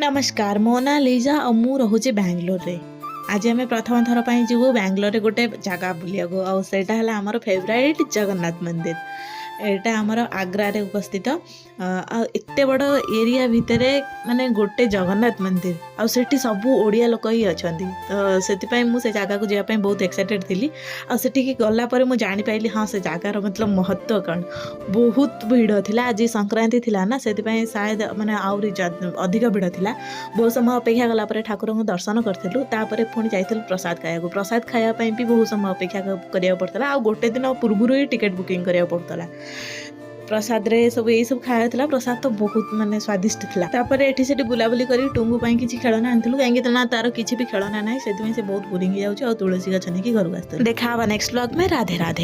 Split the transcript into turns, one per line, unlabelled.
नमस्कार मो ना लीजा और मु रोचे बेंगलोर रे। आज आम प्रथम थर पर जीवु बेंगलोर गोटे जगह बुलिया आउटा आमर फेवरेट जगन्नाथ मंदिर। एटा आमर आग्रा रे उपस्थित एते बड़ एरिया भितर माने गोटे जगन्नाथ मंदिर आठी सबू ओडिया लोक ही अच्छा तो से मुझे जगह को जावाई बहुत एक्साइटेड थी। आठिकी गलापर मुझे जापारि हाँ से जगार मतलब महत्व कौन। बहुत भिड़ थिला आज संक्रांति थिला ना से शायद माने आउरी अधिक भिड़ थिला। बहुत समय अपेक्षा गलापर ठाकुर को दर्शन करूँ तापर पुणी जाइलु प्रसाद खाया प्रसाद खायापी भी बहुत समय अपेक्षा करा पड़ता आ गोटे दिन पूर्व ही टिकेट बुकिंग करा पड़ता। प्रसाद रे सब यही सब खाया प्रसाद तो बहुत माने स्वादिष्ट था। तापर एठी सेठी बुलाबुली करी टुंगु पाई किछि खेलना आनथिलु कहीं ना तार किछि भी खेलना ना से बहुत बोरिंग हो जाउछ। तुलसी गछ नहीं कि घर को आसते देखा नेक्स्ट व्लॉग में। राधे राधे।